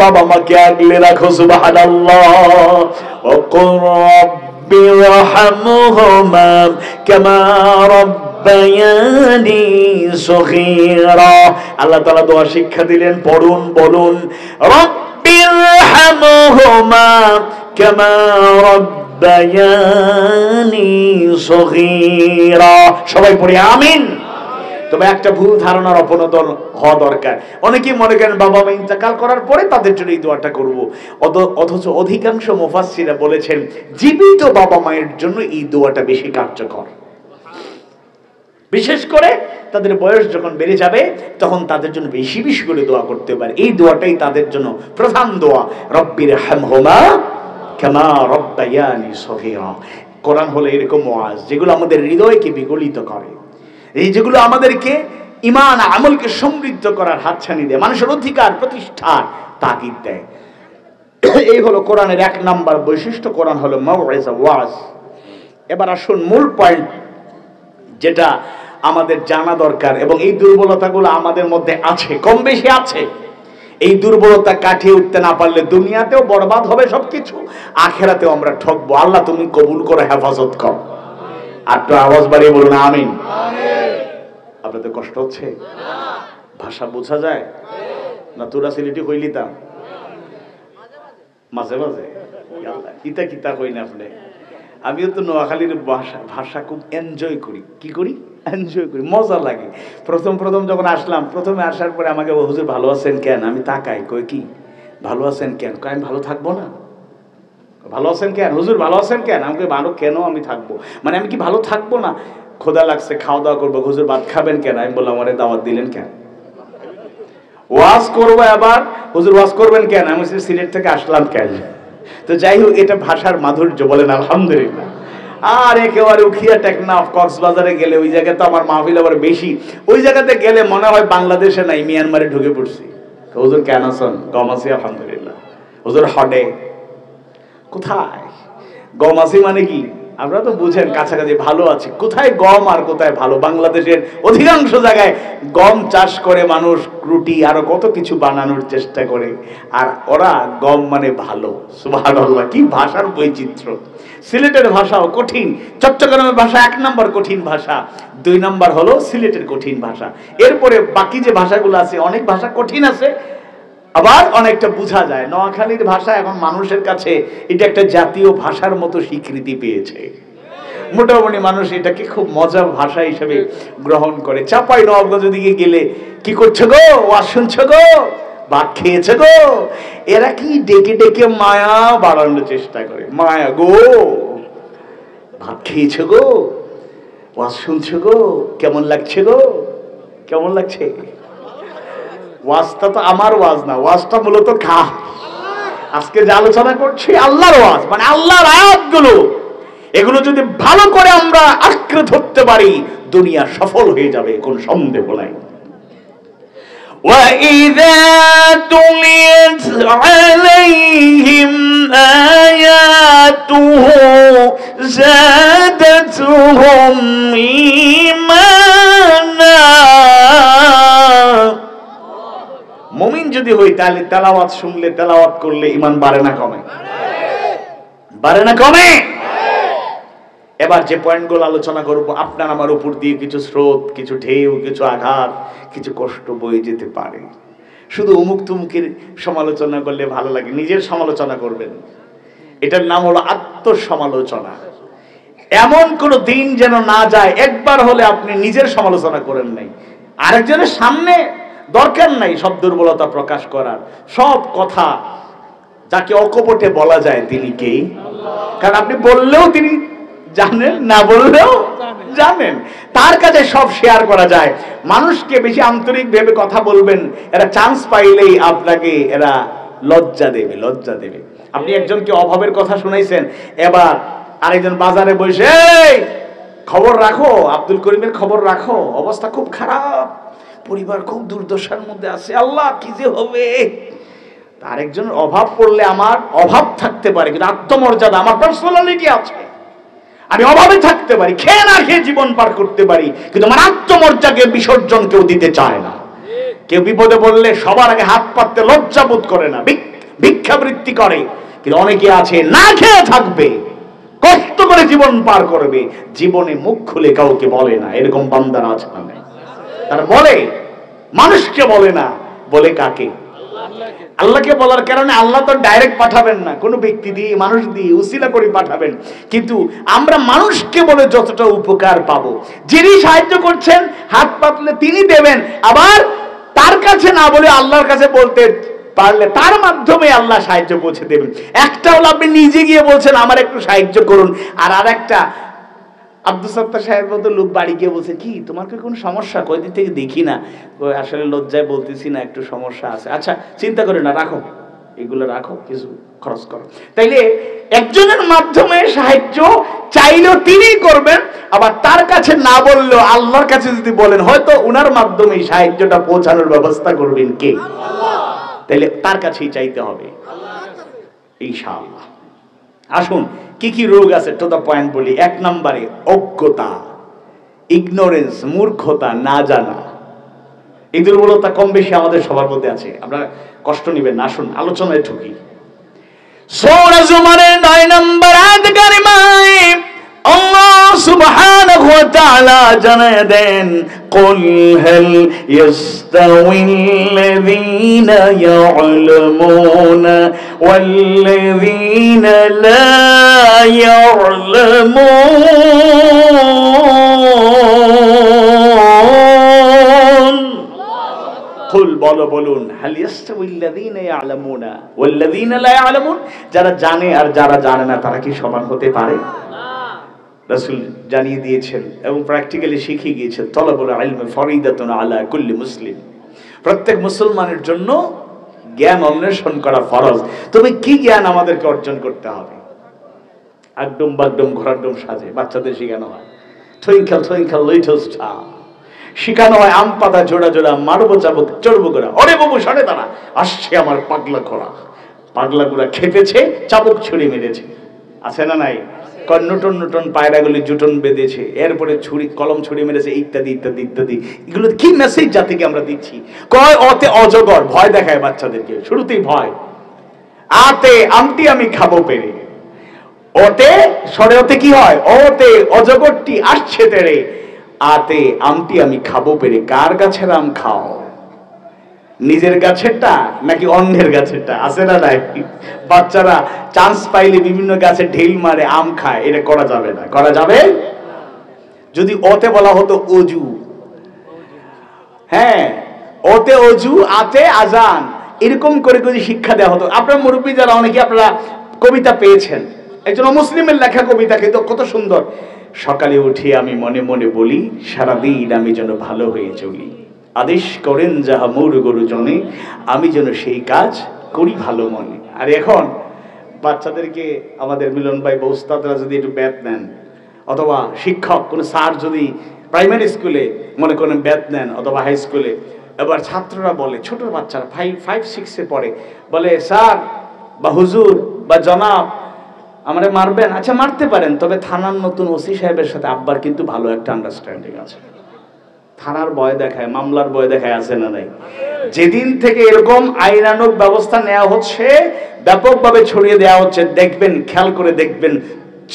বাবা মাকে আগলে রাখো। সুবহানাল্লাহ। ওয়াকুর রাব্বিরহামহুমা কামা রাব্বায়ানি সগীরা। আল্লাহ তাআলা দোয়া শিক্ষা দিলেন, পড়ুন, বলুন রাব্বিরহামহুমা কামা রাব্বায়ানি সগীরা। সবাই পড়ি আমিন। তবে একটা ভুল ধারণার অপনোদন হওয়া দরকার। অনেকেই মনে করেন বাবা মা ইন্তেকাল করার পরে তাদের জন্য এই দোয়াটা করব, অথচ অধিকাংশ মুফাসসিররা বলেছেন জীবিত বাবা মায়ের জন্য এই দোয়াটা বেশি কার্যকর। বিশেষ করে তাদের বয়স যখন বেড়ে যাবে তখন তাদের জন্য বেশি বেশি করে দোয়া করতে পারে। এই দোয়াটাই তাদের জন্য প্রধান দোয়া, রব্বিরহামহুমা কামা রাব্বায়ানি সগীরা। কোরআন হলো এরকম ওয়াজ যেগুলো আমাদের হৃদয়কে বিগলিত করে, এই যেগুলো আমাদেরকে ঈমান আমলকে সমৃদ্ধ করার হাতছানি দেয়, মানুষের অধিকার প্রতিষ্ঠার তাগিদ দেয়। এই হলো কোরআনের এক নাম্বার বৈশিষ্ট্য। কোরআন হলো মাউইজা, ওয়াজ। এবার আসুন মূল পয়েন্ট, যেটা আমাদের জানা দরকার, এবং এই দুর্বলতাগুলো আমাদের মধ্যে আছে, কম বেশি আছে। এই দুর্বলতা কাটিয়ে উঠতে না পারলে দুনিয়াতেও বরবাদ হবে সবকিছু, আখিরাতেও আমরা ঠকবো। আল্লাহ তুমি কবুল করে হেফাজত কর। আর তো আওয়াজ বাড়িয়ে বলুন আমিন। আপনাদের কষ্ট হচ্ছে? ভাষা বোঝা যায় না? তোরা সিলেটি কইলি তা মাঝে মাঝে কিতা কিতা কই না আপনি। আমিও তো নোয়াখালীর ভাষা খুব এনজয় করি। কি করি? এনজয় করি, মজা লাগে। প্রথম যখন আসলাম, প্রথমে আসার পরে আমাকে হুজুর ভালো আছেন কেন? আমি তাকাই, কই কি ভালো আছেন কেন? কই আমি ভালো থাকবো না? ভালো আছেন কেন হুজুর? ভালো আছেন কেন? আমাকে ভালো কেন আমি থাকবো, মানে আমি কি ভালো থাকবো না? খোদা লাগছে, খাওয়া দাওয়া করবো। হুজুর ভাত খাবেন কেন? আমি বললাম আমারে দাওয়াত দিলেন কেন? ওয়াজ করবো, আবার হুজুর ওয়াজ করবেন কেন? আমি সিলেট থেকে আসলাম কেন? তো যাই হোক, এটা ভাষার মাধুর্য, বলেন আলহামদুলিল্লাহ। আর একেবারে উখিয়া টেকনাফ কক্সবাজারে গেলে ওই জায়গায় তো আমার মাহফিল আবার বেশি, ওই জায়গাতে গেলে মনে হয় বাংলাদেশে নাই, মিয়ানমারে ঢুকে পড়ছি। হুজুর কেন আছেন? গম আছি আলহামদুলিল্লাহ। হুজুর হডে কোথায়? গম আছি মানে কি? আমরা তো বুঝেন কাছাকাছি, ভালো আছি। কোথায় গম আর কোথায় ভালো? বাংলাদেশের অধিকাংশ জায়গায় গম চাষ করে মানুষ, রুটি আরো কত কিছু বানানোর চেষ্টা করে, আর ওরা গম মানে ভালো। সুবহানাল্লাহ, কি ভাষার বৈচিত্র্য! সিলেটের ভাষাও কঠিন, চট্টগ্রামের ভাষা 1 নম্বর কঠিন ভাষা, 2 নম্বর হলো সিলেটের কঠিন ভাষা। এরপরে বাকি যে ভাষাগুলো আছে, অনেক ভাষা কঠিন আছে, আবার অনেকটা বোঝা যায়। নোয়াখালীর ভাষা এখন মানুষের কাছে এটা একটা জাতীয় ভাষার মতো স্বীকৃতি পেয়েছে। মোটামুটি মানুষ এটাকে খুব মজার ভাষা হিসেবে গ্রহণ করে। চাপাই নবাবগঞ্জ দিকে গেলে কি করছো গো? ওয়াজ শুনছো গো? ভাত খেয়েছো গো? এরা কি ডেকে ডেকে মায়া বাড়ানোর চেষ্টা করে। মায়া গো, ভাত খেয়েছো গো? ওয়াজ শুনছো গো? কেমন লাগছে গো? কেমন লাগছে? ওয়াজটা তো আমার ওয়াজ না, ওয়াজটা মূলত খা। আজকে যে আলোচনা করছি আল্লাহর ওয়াজ, মানে আল্লাহর আয়াতগুলো, এগুলো যদি ভালো করে আমরা আঁকড়ে ধরতে পারি দুনিয়া সফল হয়ে যাবে, কোন সন্দেহ নাই। وَإِذَا تُلِيَتْ عَلَيْهِمْ آيَاتُهُ زَادَتْهُمْ إِيمَانًا। মুমিন যদি হই তাহলে তেলাওয়াত শুনলে, তেলাওয়াত করলে ঈমান বাড়ে না কমে? বাড়ে না কমে? এবার যে পয়েন্টগুলো আলোচনা করব, আপনার আমার উপর দিয়ে কিছু স্রোত, কিছু ঢেউ, কিছু আঘাত, কিছু কষ্ট বয়ে যেতে পারে। শুধু অমুক তুমুকের সমালোচনা করলে ভালো লাগে, নিজের সমালোচনা করবেন। এটার নাম হলো আত্মসমালোচনা। এমন কোন দিন যেন না যায় একবার হলে আপনি নিজের সমালোচনা করেন নাই। আরেকজনের সামনে দরকার নাই সব দুর্বলতা প্রকাশ করার, সব কথা যাকে অকপটে বলা যায় তিনি কে? কারণ আপনি বললেও তিনি জানেন, না বললেও জানেন, তার কাছে সব শেয়ার করা যায়। মানুষকে বেশি আন্তরিক ভেবে কথা বলবেন, এরা চান্স পাইলেই আপনাকে এরা লজ্জা দেবে, লজ্জা দেবে। আপনি একজনকে অভাবের কথা শুনাইছেন, এবার আরেকজন বাজারে বসে খবর রাখো, আব্দুল করিমের খবর রাখো, অবস্থা খুব খারাপ, পরিবার খুব দুর্দশার মধ্যে আছে, আল্লাহ কি যে হবে। আরেকজন অভাব পড়লে আমার অভাব থাকতে পারে, কিন্তু আত্মমর্যাদা, আমার পার্সোনালিটি আছে, আমি অভাবে থাকতে পারি, খেয়ে না খেয়ে জীবন পার করতে পারি, কিন্তু আমার আত্মমর্যাদাকে বিসর্জন কেউ দিতে চায় না। কেউ বিপদে বললে সবার আগে হাত পাততে লজ্জা বোধ করে না, ভিক্ষাবৃত্তি করে। কিন্তু অনেকে আছে না খেয়ে থাকবে, কষ্ট করে জীবন পার করবে, জীবনে মুখ খুলে কাউকে বলে না। এরকম বান্দারা আছে না? তারা বলে, মানুষকে বলে না, বলে কাকে? আল্লাহকে বলার কারণে আল্লাহ তো ডাইরেক্ট পাঠাবেন না, কোনো ব্যক্তি দিয়ে, মানুষ দিয়ে উসিলা করে পাঠাবেন। কিন্তু আমরা মানুষকে বলে যতটা উপকার পাবো, যিনি সাহায্য করছেন হাত পাতলে তিনি দেবেন, আবার তার কাছে না বলে আল্লাহর কাছে বলতে পারলে তার মাধ্যমে আল্লাহ সাহায্য পৌঁছে দেবেন। একটা হলো আপনি নিজে গিয়ে বলছেন আমার একটু সাহায্য করুন, আর আরেকটা আব্দুল সত্তার সাহেব মতো লোক বাড়ি গিয়ে বলছে, কি তোমার কি কোনো সমস্যা? কয়দিন থেকে দেখি না, আসলে লজ্জায় বলতেছি না, একটু সমস্যা আছে। আচ্ছা চিন্তা করে না, রাখো, এগুলো রাখো, কিছু খরচ করো। তাইলে একজনের মাধ্যমে সাহায্য চাইলেও তিনি করবেন, আবার তার কাছে না বললেও আল্লাহর কাছে যদি বলেন, হয়তো উনার মাধ্যমে সাহায্যটা পৌঁছানোর ব্যবস্থা করবেন কে? তাইলে তার কাছেই চাইতে হবে ইনশাআল্লাহ। আসুন কি কি রোগ আছে, টু দ্য পয়েন্ট বলি। এক নম্বরে অজ্ঞতা, ইগনোরেন্স, মূর্খতা, না জানা। এই দুর্বলতা কম বেশি আমাদের সবার মধ্যে আছে, আমরা কষ্ট নিবেন না। আসুন আলোচনায় ঢুকি। সূরা জুমারের 9 নম্বর আয়াত কারিমায় আল্লাহ সুবহানাহু ওয়া তাআলা জানায় দেন, কুল হাল ইয়াস্তাউিল্লাযীনা ইয়া'লামুনা ওয়াল্লাযীনা লা ইয়া'লামুন। কুল বলুন, হাল ইয়াস্তাউিল্লাযীনা ইয়া'লামুনা ওয়াল্লাযীনা লা ইয়া'লামুন, যারা জানে আর যারা জানে না তারা কি সমান হতে পারে? রাসূল জানিয়ে দিয়েছেন এবং প্র্যাকটিক্যালি শিখিয়ে গিয়েছেন, তলাবুল ইলমি ফরিদাতুন আলা কুল্লি মুসলিম, প্রত্যেক মুসলমানের জন্য জ্ঞান অন্বেষণ করা ফরজ। তবে কি জ্ঞান আমাদেরকে অর্জন করতে হবে? একদম বাগডম ঘোড়াডম সাজে বাচ্চাদের শেখানো হয়, টুইঙ্কেল টুইঙ্কেল লিটল স্টার শেখানো হয়, আম পাতা জোড়া জোড়া মারবো চাবুক চড়বো গোড়া, ওরে বাবু সরে দাঁড়া, আসছে আমার পাগলা ঘোড়া। পাগলা ঘোড়া খেপেছে, চাবুক ছুরি মেরেছে, আছে না নাই? নতুন নতুন পায়রাগুলি জুটন বেঁধেছে, এরপরে ছুরি কলম ছুরি মেরেছে, ইত্যাদি ইত্যাদি ইত্যাদি। এগুলো কি মেসেজ জাতিকে আমরা দিচ্ছি? কয় অতে অজগর, ভয় দেখায় বাচ্চাদেরকে, শুরুতেই ভয়। আতে আমটি আমি খাবো পেরে, ওতে সরে ওতে কি হয়? ওতে অজগরটি আসছে তেরে, আতে আমটি আমি খাবো পেরে। কার গাছের আম খাও? নিজের গাছেরটা নাকি অন্যের গাছেরটা? আছে না নাই? বাচ্চারা চান্স পাইলে বিভিন্ন গাছে ঢিল মারে, আম খায়, এটা করা যাবে না। করা যাবে যদি ওতে বলা হতো অজু, হ্যাঁ ওতে অজু, আতে আজান, এরকম করে করে শিক্ষা দেওয়া হতো। আপনার মুরব্বী যারা, অনেকে আপনারা কবিতা পেয়েছেন, একজন মুসলিমের লেখা কবিতা, কিন্তু কত সুন্দর। সকালে উঠে আমি মনে মনে বলি, সারাদিন আমি যেন ভালো হয়ে চলি, আদেশ করেন যাহা মোর গুরুজনে, আমি যেন সেই কাজ করি ভালো মনে। আর এখন বাচ্চাদেরকে আমাদের মিলন ভাই বা উস্তাদরা যদি একটু ব্যাত নেন, অথবা শিক্ষক কোন স্যার যদি প্রাইমারি স্কুলে মনে করেন ব্যাত নেন অথবা হাই স্কুলে, এবার ছাত্ররা বলে, ছোট বাচ্চারা 5-6-এ পড়ে, বলে স্যার বা হুজুর বা জনাব আমারে মারবেন। আচ্ছা মারতে পারেন, তবে থানার নতুন ওসি সাহেবের সাথে আব্বার কিন্তু ভালো একটা আন্ডারস্ট্যান্ডিং আছে। থানার ভয় দেখায়, মামলার ভয় দেখায়, আছে না নাই? যেদিন থেকে এরকম আইনানুগ ব্যবস্থা নেওয়া হচ্ছে, ব্যাপকভাবে ছড়িয়ে দেওয়া হচ্ছে, দেখবেন, খেয়াল করে দেখবেন,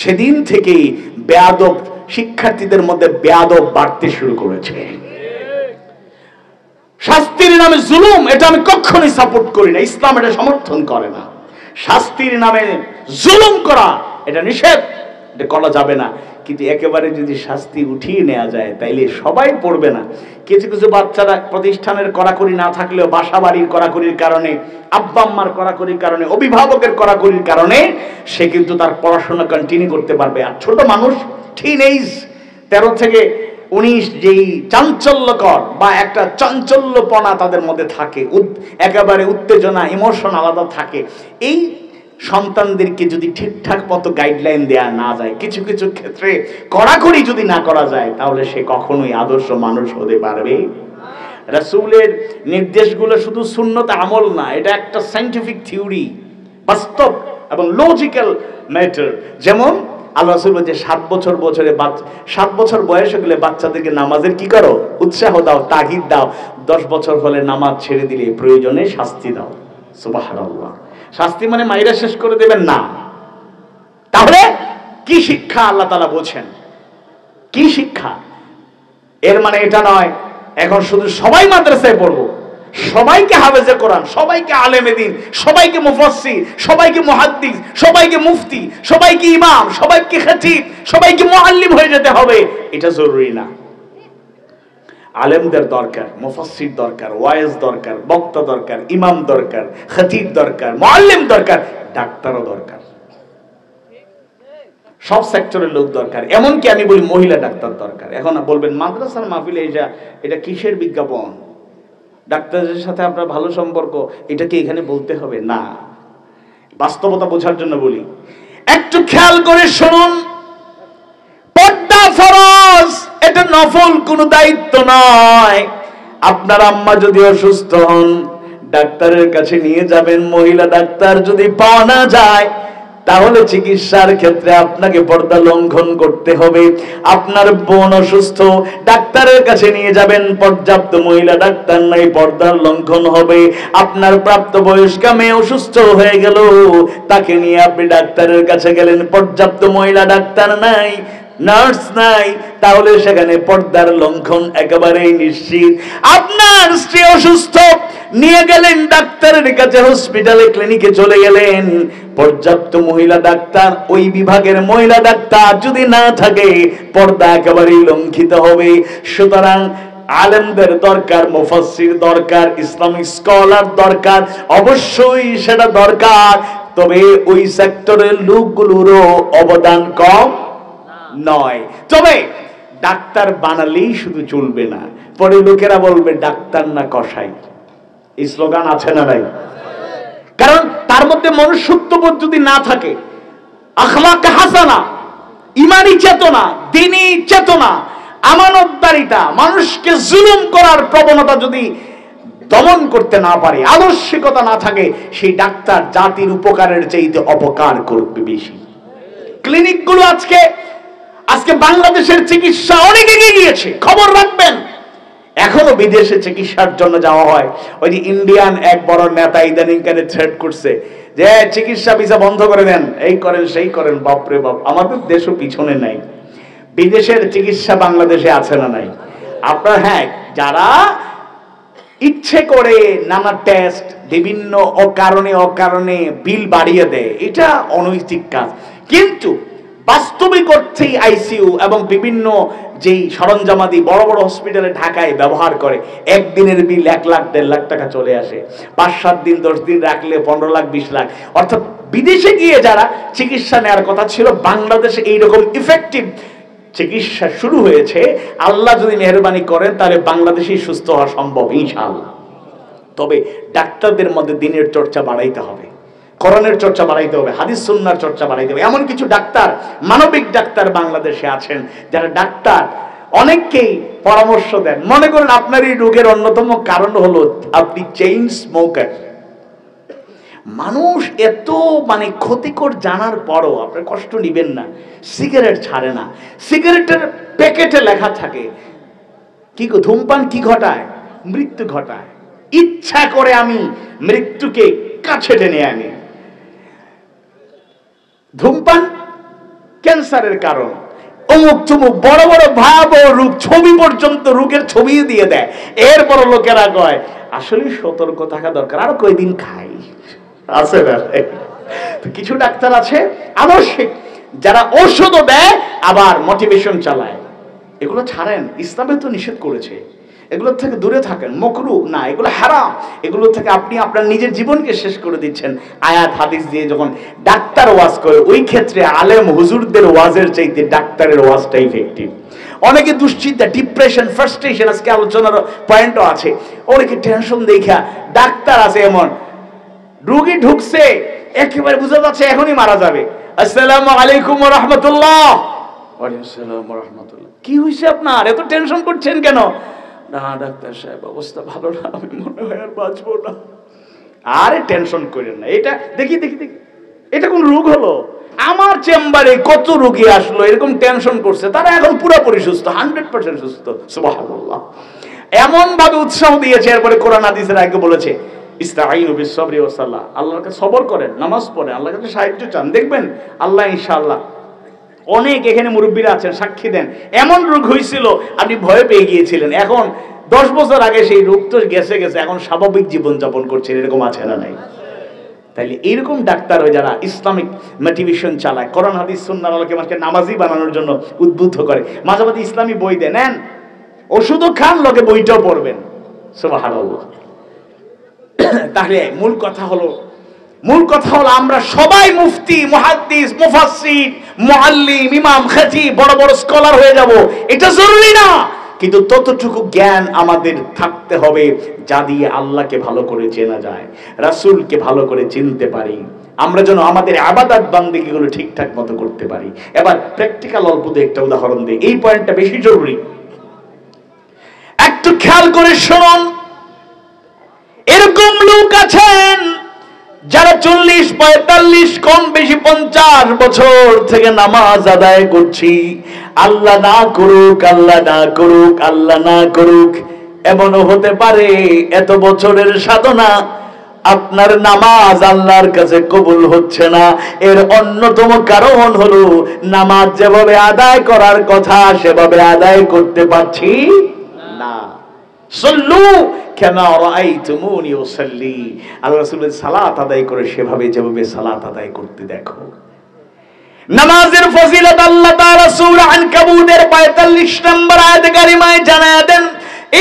সেদিন থেকেই বেয়াদব শিক্ষার্থীদের মধ্যে বেয়াদব বাড়তে শুরু করেছে। শাস্তির নামে জুলুম, এটা আমি কখনোই সাপোর্ট করি না, ইসলাম এটা সমর্থন করে না। শাস্তির নামে জুলুম করা এটা নিষেধ, এটা করা যাবে না। কিন্তু একেবারে যদি শাস্তি উঠিয়ে নেওয়া যায় তাইলে সবাই পড়বে না। কিছু কিছু বাচ্চারা প্রতিষ্ঠানের কড়াকড়ি না থাকলেও বাসা বাড়ির কড়াকড়ির কারণে, আব্বা আম্মার কড়াকড়ির কারণে, অভিভাবকের কড়াকড়ির কারণে সে কিন্তু তার পড়াশোনা কন্টিনিউ করতে পারবে। আর ছোট মানুষ, টিনেজ 13 থেকে 19, যেই চাঞ্চল্যকর বা একটা চাঞ্চল্যপনা তাদের মধ্যে থাকে, একেবারে উত্তেজনা, ইমোশন আলাদা থাকে। এই সন্তানদেরকে যদি ঠিকঠাক মতো গাইডলাইন দেয়া না যায়, কিছু কিছু ক্ষেত্রে কড়াকড়ি যদি না করা যায়, তাহলে সে কখনোই আদর্শ মানুষ হতে পারবে। রাসূলের নির্দেশগুলো শুধু সুন্নত আমল না, এটা একটা সায়েন্টিফিক থিওরি, বাস্তব এবং লজিক্যাল ম্যাটার। যেমন আল্লাহ রাসূল বলেছে 7 বছর বয়স হলে বাচ্চাদেরকে নামাজের কি করো, উৎসাহ দাও, তাগিদ দাও। 10 বছর হলে নামাজ ছেড়ে দিলে প্রয়োজনে শাস্তি দাও। সুবহানাল্লাহ। শাস্তি মানে মাইরা শেষ করে দেবেন না। তাহলে কি শিক্ষা আল্লাহ তাআলা বলছেন? কি শিক্ষা? এর মানে এটা নয় এখন শুধু সবাই মাদ্রাসায় পড়বো, সবাইকে হাফেজে কোরআন, সবাইকে আলেমে দ্বীন, সবাইকে মুফাসসির, সবাইকে মুহাদ্দিস, সবাইকে মুফতি, সবাইকে ইমাম, সবাইকে খতিব, সবাইকে মুআল্লিম হয়ে যেতে হবে, এটা জরুরি না। আলেমদের দরকার, মুফাসসির দরকার, ওয়াইজ দরকার, বক্তা দরকার, ইমাম দরকার, খতিব দরকার, মুআল্লিম দরকার, ডাক্তারও দরকার, সব সেক্টরের লোক দরকার। এমনকি আমি বলি মহিলা ডাক্তার দরকার। এখন বলবেন মাদ্রাসার মাহফিলে এটা কিসের বিজ্ঞাপন? ডাক্তারদের সাথে আপনার ভালো সম্পর্ক, এটা কি এখানে বলতে হবে? না, বাস্তবতা বোঝার জন্য বলি। একটু খেয়াল করে শুনুন, পর্দা ফরজ, এটা নফল কোনো দায়িত্ব নয়। আপনার আম্মা যদি অসুস্থ হন, ডাক্তারের কাছে নিয়ে যাবেন। মহিলা ডাক্তার যদি পাওয়া না যায়, তাহলে চিকিৎসার ক্ষেত্রে আপনাকে পর্দা লঙ্ঘন করতে হবে। আপনার বোন অসুস্থ, ডাক্তারের কাছে নিয়ে যাবেন, পর্যাপ্ত মহিলা ডাক্তার নাই, পর্দার লঙ্ঘন হবে। আপনার প্রাপ্তবয়স্কা মেয়ে অসুস্থ হয়ে গেল, তাকে নিয়ে আপনি ডাক্তারের কাছে গেলেন, পর্যাপ্ত মহিলা ডাক্তার নাই, নার্স নাই, তাহলে সেখানে পর্দার লঙ্ঘন একেবারেই নিশ্চিত। আপনার স্ত্রী অসুস্থ, নিয়ে গেলেন ডাক্তারের কাছে, হসপিটালে, ক্লিনিকে চলে গেলেন, পর্যাপ্ত মহিলা ডাক্তার, ওই বিভাগের মহিলা ডাক্তার যদি না থাকে, পর্দা একেবারেই লঙ্ঘিত হবে। সুতরাং আলেমদের দরকার, মুফাসসির দরকার, ইসলামিক স্কলার দরকার, অবশ্যই সেটা দরকার। তবে ওই সেক্টরের লোকগুলোরও অবদান কম নয়। তবে ডাক্তার বানালেই শুধু চলবে না, পরে লোকেরা বলবে ডাক্তার না কসাই। এই স্লোগান আছে না নাই? কারণ তার মধ্যে মনুষ্যত্ববোধ যদি না থাকে, আখলাক হাসানা, ইমানি চেতনা, দ্বীনি চেতনা, আমানতদারিতা, মানুষকে জুলুম করার প্রবণতা যদি দমন করতে না পারে, আদর্শিকতা না থাকে, সেই ডাক্তার জাতির উপকারের চাইতে অপকার করবে বেশি। ক্লিনিকগুলো আজকে বাংলাদেশের চিকিৎসা অনেক এগিয়ে গিয়েছে, খবর রাখবেন। এখনো বিদেশে চিকিৎসার জন্য যাওয়া হয়। ওই যে ইন্ডিয়ান এক বড় নেতা ইদানিংকালে থ্রেট করছে যে চিকিৎসা ভিসা বন্ধ করে দেন, এই করেন সেই করেন। বাপরে বাপ, আমাদের দেশও পিছনে নাই। বিদেশের চিকিৎসা বাংলাদেশে আছে না নাই? আপনার হ্যাঁ, যারা ইচ্ছে করে নানা টেস্ট, বিভিন্ন অকারণে বিল বাড়িয়ে দেয়, এটা অনৈতিক কাজ। কিন্তু বাস্তবিক অর্থেই আইসিইউ এবং বিভিন্ন যেই সরঞ্জামাদি বড় বড় হসপিটালে ঢাকায় ব্যবহার করে, একদিনের বিল 1 লাখ 1.5 লাখ টাকা চলে আসে। 5-7 দিন 10 দিন রাখলে 15 লাখ 20 লাখ। অর্থাৎ বিদেশে গিয়ে যারা চিকিৎসা নেওয়ার কথা ছিল, বাংলাদেশে এইরকম ইফেক্টিভ চিকিৎসা শুরু হয়েছে। আল্লাহ যদি মেহেরবানি করেন, তাহলে বাংলাদেশেই সুস্থ হওয়া সম্ভব ইনশাআল্লাহ। তবে ডাক্তারদের মধ্যে দিনের চর্চা বাড়াইতে হবে, কোরআনের চর্চা বাড়াইতে হবে, হাদিস সুন্নাহর চর্চা বাড়াইতে হবে। এমন কিছু ডাক্তার, মানবিক ডাক্তার বাংলাদেশে আছেন যারা ডাক্তার অনেককেই পরামর্শ দেন। মনে করেন আপনার এই রোগের অন্যতম কারণ হলো আপনি চেইন স্মোকার। মানুষ এত ক্ষতিকর জানার পরও আপনার কষ্ট নিবেন না, সিগারেট ছাড়ে না। সিগারেটের প্যাকেটে লেখা থাকে কি ধূমপান কি ঘটায়, মৃত্যু ঘটায়। ইচ্ছা করে আমি মৃত্যুকে কাছে টেনে আনি। ধূমপান ক্যান্সারের কারণ, অমুক চুমুক বড় বড় ভয়াবহ রোগ, ছবি পর্যন্ত রোগের ছবি দিয়ে দেয়। এরপর লোকেরা কয় আসলে সতর্ক থাকা দরকার, আর কয়দিন খাই আছে না। কিছু ডাক্তার আছে আবশ্যিক যারা ওষুধও দেয় আবার মোটিভেশন চালায়। এগুলো ছাড়েন, ইসলামে তো নিষেধ করেছে, এগুলোর থেকে দূরে থাকেন। মকরু না, এগুলো হারাম। এগুলো থেকে আপনি আপনার নিজের জীবনকে শেষ করে দিচ্ছেন। আয়াত হাদিস দিয়ে যখন ডাক্তার ওয়াজ করে, ওই ক্ষেত্রে আলেম হুজুরদের ওয়াজের চাইতে ডাক্তারের ওয়াজটা ইফেক্টিভ। অনেকে দুশ্চিন্তা, ডিপ্রেশন, ফ্রাস্ট্রেশন, আজকে আলোচনার পয়েন্টও আছে। অনেকে টেনশন দেখা, ডাক্তার আছে এমন রোগী ঢুকছে একেবারে বোঝা যাচ্ছে এখনই মারা যাবে। আসসালামু আলাইকুম ওয়া রাহমাতুল্লাহ। ওয়ালাইকুম আসসালাম ওয়া রাহমাতুল্লাহ। কি হইছে আপনার, এত টেনশন করছেন কেন? না ডাক্তার সাহেব অবস্থা ভালো না, আমি মনে হয় আর বাঁচবো না। আরে টেনশন করেন না, এটা দেখি দেখি দেখি এটা কোন রোগ হলো? আমার চেম্বারে কত রোগী আসলো এরকম টেনশন করছে, তারা এখন পুরোপুরি সুস্থ, 100% সুস্থ। সুবহানাল্লাহ। এমন ভাবে উৎসাহ দিয়েছে। এরপরে কোরআন হাদিসের আগে বলেছে ইস্তাঈনু বিস-সাবরি ওয়াস-সালাহ, আল্লাহর কাছে সবর করেন, নামাজ পড়েন, আল্লাহর কাছে সাহায্য চান, দেখবেন আল্লাহ ইনশাআল্লাহ। অনেক এখানে মুরব্বীরা আছেন, সাক্ষী দেন। এমন রোগ হয়েছিল আপনি ভয় পেয়ে গিয়েছিলেন, এখন 10 বছর আগে সেই রোগ তো গেছে গেছে, এখন স্বাভাবিক জীবন যাপন করছেন। এরকম আছে না নাই? তাইলে এইরকম ডাক্তার হয় যারা ইসলামিক মোটিভেশন চালায়, কোরআন হাদিস সুন্নাহর আলোকে মানুষকে নামাজি বানানোর জন্য উদ্বুদ্ধ করে, মাঝে মাঝে ইসলামী বই দেন, নেন ওষুধও খান, লোকে বইটাও পড়বেন। সুবহানাল্লাহ। তাহলে মূল কথা হলো আমরা সবাই মুফতি, মুহাদ্দিস, মুফাসসির, মুআল্লিম, ইমাম, খতিব, বড় বড় স্কলার হয়ে যাব, এটা জরুরি না। কিন্তু ততটুকু জ্ঞান আমাদের থাকতে হবে যা দিয়ে আল্লাহকে ভালো করে চেনা যায়, রাসূলকে ভালো করে চিনতে পারি, আমরা যেন আমাদের ইবাদত বান্দেগিগুলো ঠিকঠাক মতো করতে পারি। এবার প্র্যাকটিক্যাল অল্প একটা উদাহরণ দিই, এই পয়েন্টটা বেশি জরুরি। একটু খেয়াল করে শুনুন। এরকম লোক আছেন যারা 40, 45, কম বেশি 50 বছর থেকে নামাজ আদায় করছি, আল্লাহ না করুক, আল্লাহ না করুক, আল্লাহ না করুক। এমনও হতে পারে এত বছরের সাধনা আপনার নামাজ আল্লাহর কাছে কবুল হচ্ছে না। এর অন্যতম কারণ হলো নামাজ যেভাবে আদায় করার কথা সেভাবে আদায় করতে পারছি না। সল্লু কামা রাআইতুমুনি উসাল্লি, আল্লাহ রাসূলের সালাত আদায় করে সেভাবে যেভাবে সালাত আদায় করতে দেখো। নামাজের ফজিলত আল্লাহ তাআলা সূরা আনকাবুতের 45 নম্বর আয়াতে কারিমায় জানায়া দেন,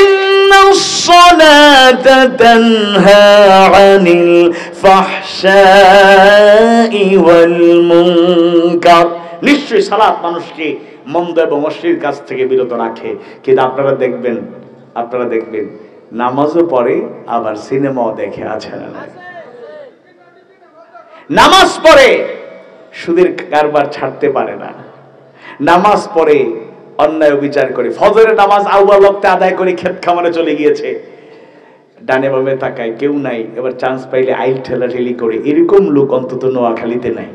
ইন্নাস সালাতা তানহা আনিল ফাহশাই ওয়াল মুনকার। নিশ্চয়ই সালাত মানুষকে মন্দ এবং অশ্লীল কাজ থেকে বিরত রাখে। কিন্তু আপনারা দেখবেন নামাজও পড়ে আবার সিনেমাও দেখে, আছে না? নামাজ পড়ে সুদের কারবার ছাড়তে পারে না, নামাজ পড়ে অন্যায় বিচার করে, ফজরের নামাজ আউয়াল ওয়াক্তে আদায় করে ক্ষেত খামারে চলে গিয়েছে, ডানে বামে তাকায় কেউ নাই, এবার চান্স পাইলে আইল ঠেলাঠেলি করে। এরকম লোক অন্তত নোয়াখালীতে নাই।